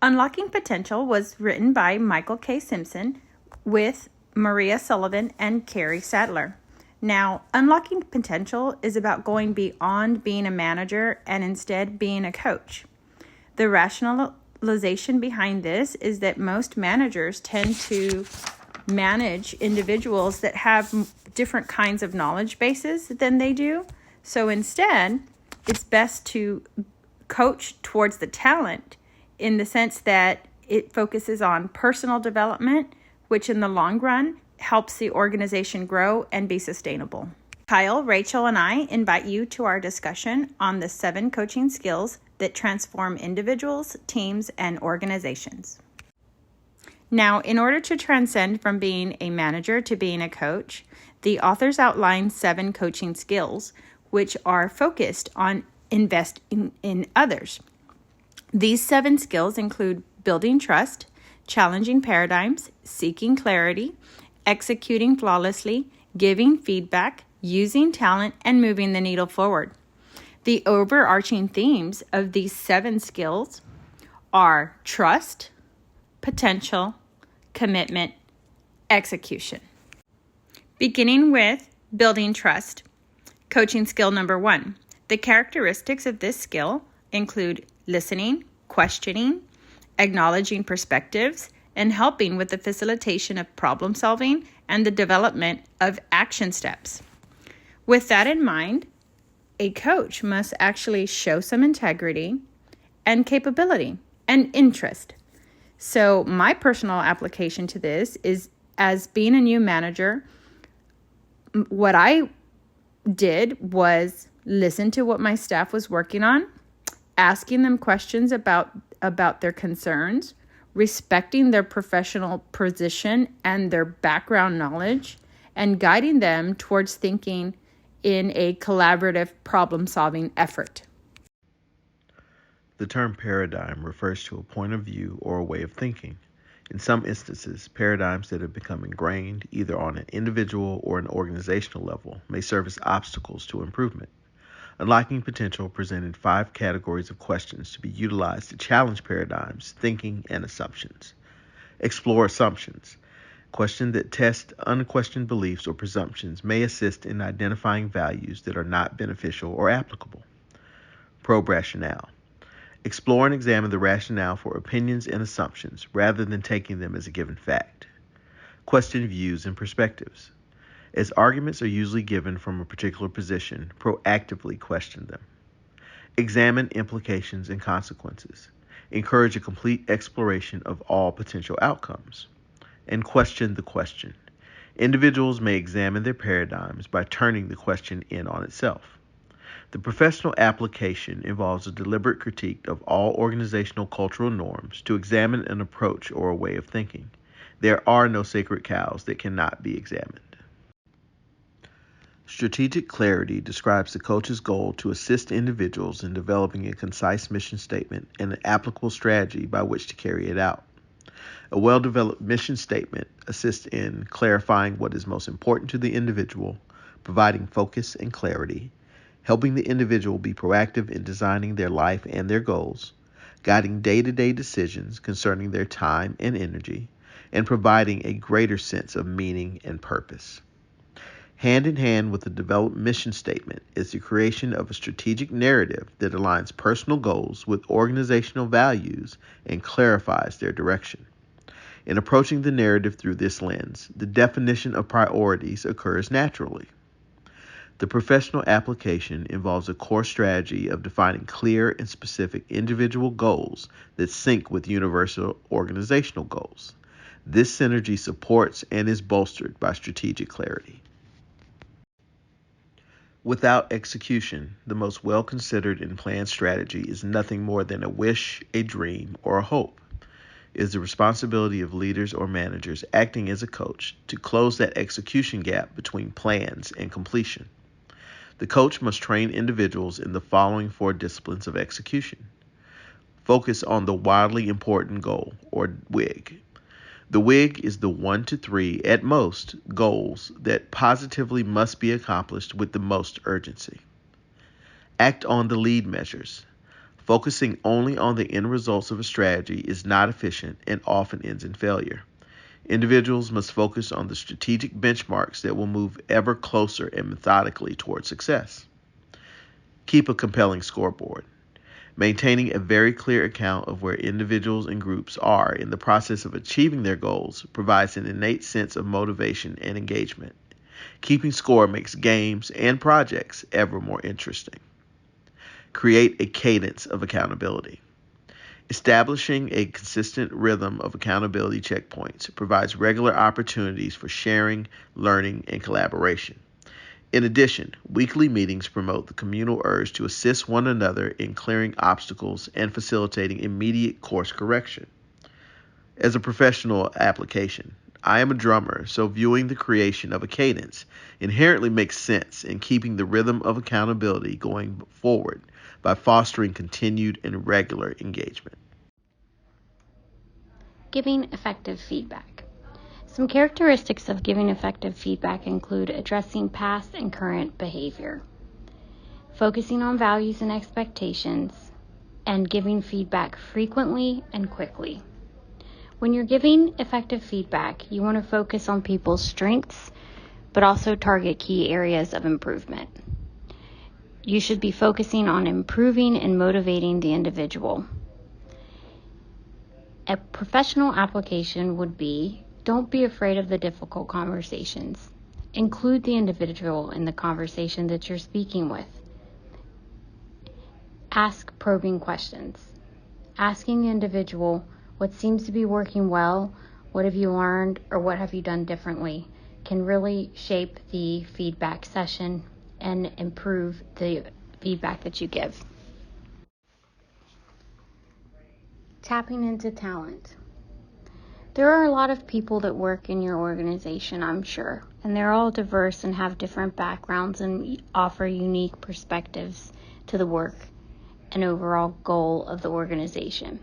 Unlocking Potential was written by Michael K. Simpson with Maria Sullivan and Carrie Sadler. Now, unlocking potential is about going beyond being a manager and instead being a coach. The rationalization behind this is that most managers tend to manage individuals that have different kinds of knowledge bases than they do. So instead, it's best to coach towards the talent in the sense that it focuses on personal development, which in the long run helps the organization grow and be sustainable. Kyle, Rachel, and I invite you to our discussion on the 7 coaching skills that transform individuals, teams, and organizations. Now, in order to transcend from being a manager to being a coach, the authors outline 7 coaching skills, which are focused on investing in others. These 7 skills include building trust, challenging paradigms, seeking clarity, executing flawlessly, giving feedback, using talent, and moving the needle forward. The overarching themes of these 7 skills are trust, potential, commitment, execution. Beginning with building trust. Coaching skill number 1. The characteristics of this skill include listening, questioning, acknowledging perspectives, and helping with the facilitation of problem solving and the development of action steps. With that in mind, a coach must actually show some integrity and capability and interest. So my personal application to this is, as being a new manager, what I did was listen to what my staff was working on, asking them questions about their concerns, respecting their professional position and their background knowledge, and guiding them towards thinking in a collaborative problem-solving effort. The term paradigm refers to a point of view or a way of thinking. In some instances, paradigms that have become ingrained either on an individual or an organizational level may serve as obstacles to improvement. Unlocking Potential presented 5 categories of questions to be utilized to challenge paradigms, thinking, and assumptions. Explore assumptions. Questions that test unquestioned beliefs or presumptions may assist in identifying values that are not beneficial or applicable. Probe rationale. Explore and examine the rationale for opinions and assumptions rather than taking them as a given fact. Question views and perspectives. As arguments are usually given from a particular position, proactively question them. Examine implications and consequences. Encourage a complete exploration of all potential outcomes. And question the question. Individuals may examine their paradigms by turning the question in on itself. The professional application involves a deliberate critique of all organizational cultural norms to examine an approach or a way of thinking. There are no sacred cows that cannot be examined. Strategic clarity describes the coach's goal to assist individuals in developing a concise mission statement and an applicable strategy by which to carry it out. A well-developed mission statement assists in clarifying what is most important to the individual, providing focus and clarity, helping the individual be proactive in designing their life and their goals, guiding day-to-day decisions concerning their time and energy, and providing a greater sense of meaning and purpose. Hand in hand with the developed mission statement is the creation of a strategic narrative that aligns personal goals with organizational values and clarifies their direction. In approaching the narrative through this lens, the definition of priorities occurs naturally. The professional application involves a core strategy of defining clear and specific individual goals that sync with universal organizational goals. This synergy supports and is bolstered by strategic clarity. Without execution, the most well-considered and planned strategy is nothing more than a wish, a dream, or a hope. It is the responsibility of leaders or managers acting as a coach to close that execution gap between plans and completion. The coach must train individuals in the following 4 disciplines of execution. Focus on the wildly important goal, or WIG. The WIG is the 1 to 3, at most, goals that positively must be accomplished with the most urgency. Act on the lead measures. Focusing only on the end results of a strategy is not efficient and often ends in failure. Individuals must focus on the strategic benchmarks that will move ever closer and methodically toward success. Keep a compelling scoreboard. Maintaining a very clear account of where individuals and groups are in the process of achieving their goals provides an innate sense of motivation and engagement. Keeping score makes games and projects ever more interesting. Create a cadence of accountability. Establishing a consistent rhythm of accountability checkpoints provides regular opportunities for sharing, learning, and collaboration. In addition, weekly meetings promote the communal urge to assist one another in clearing obstacles and facilitating immediate course correction. As a professional application, I am a drummer, so viewing the creation of a cadence inherently makes sense in keeping the rhythm of accountability going forward by fostering continued and regular engagement. Giving effective feedback. Some characteristics of giving effective feedback include addressing past and current behavior, focusing on values and expectations, and giving feedback frequently and quickly. When you're giving effective feedback, you want to focus on people's strengths, but also target key areas of improvement. You should be focusing on improving and motivating the individual. A professional application would be, don't be afraid of the difficult conversations. Include the individual in the conversation that you're speaking with. Ask probing questions. Asking the individual what seems to be working well, what have you learned, or what have you done differently can really shape the feedback session and improve the feedback that you give. Tapping into talent. There are a lot of people that work in your organization, I'm sure, and they're all diverse and have different backgrounds and offer unique perspectives to the work and overall goal of the organization.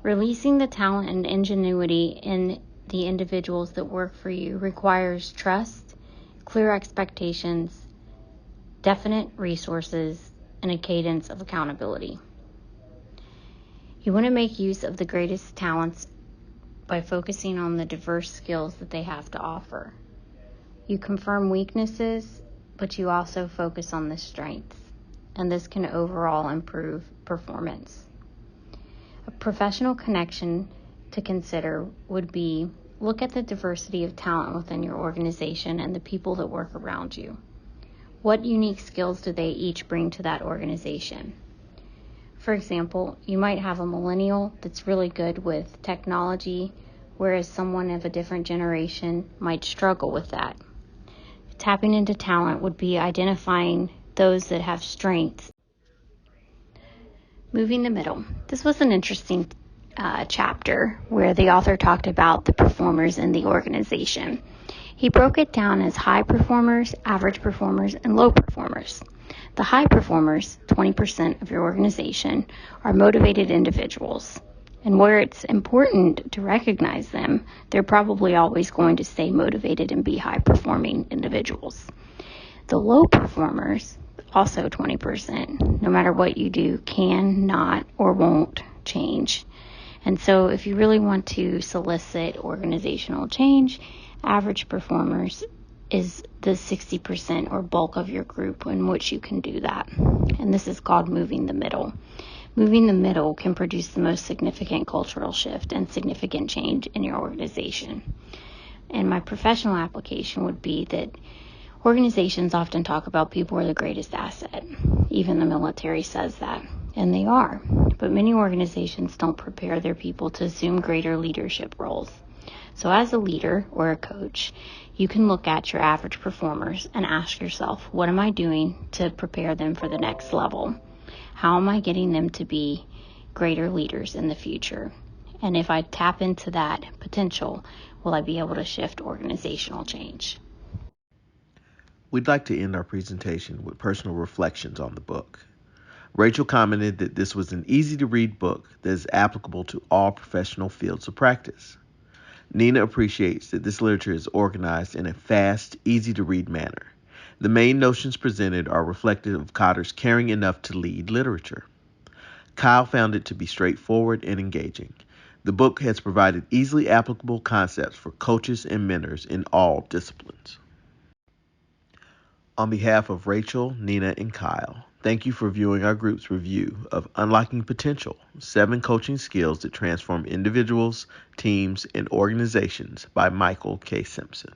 Releasing the talent and ingenuity in the individuals that work for you requires trust, clear expectations, definite resources, and a cadence of accountability. You want to make use of the greatest talents by focusing on the diverse skills that they have to offer. You confirm weaknesses, but you also focus on the strengths, and this can overall improve performance. A professional connection to consider would be, look at the diversity of talent within your organization and the people that work around you. What unique skills do they each bring to that organization? For example, you might have a millennial that's really good with technology, whereas someone of a different generation might struggle with that. Tapping into talent would be identifying those that have strengths. Moving the middle. This was an interesting chapter where the author talked about the performers in the organization. He broke it down as high performers, average performers, and low performers. The high performers, 20% of your organization, are motivated individuals. And where it's important to recognize them, they're probably always going to stay motivated and be high-performing individuals. The low performers, also 20%, no matter what you do, can, not, or won't change. And so if you really want to solicit organizational change, average performers is the 60% or bulk of your group in which you can do that. And this is called moving the middle. Moving the middle can produce the most significant cultural shift and significant change in your organization. And my professional application would be that organizations often talk about people are the greatest asset. Even the military says that, and they are. But many organizations don't prepare their people to assume greater leadership roles. So as a leader or a coach, you can look at your average performers and ask yourself, what am I doing to prepare them for the next level? How am I getting them to be greater leaders in the future? And if I tap into that potential, will I be able to shift organizational change? We'd like to end our presentation with personal reflections on the book. Rachel commented that this was an easy-to-read book that is applicable to all professional fields of practice. Nina appreciates that this literature is organized in a fast, easy-to-read manner. The main notions presented are reflective of Cotter's caring enough to lead literature. Kyle found it to be straightforward and engaging. The book has provided easily applicable concepts for coaches and mentors in all disciplines. On behalf of Rachel, Nina, and Kyle, thank you for viewing our group's review of Unlocking Potential, 7 Coaching Skills that Transform Individuals, Teams, and Organizations by Michael K. Simpson.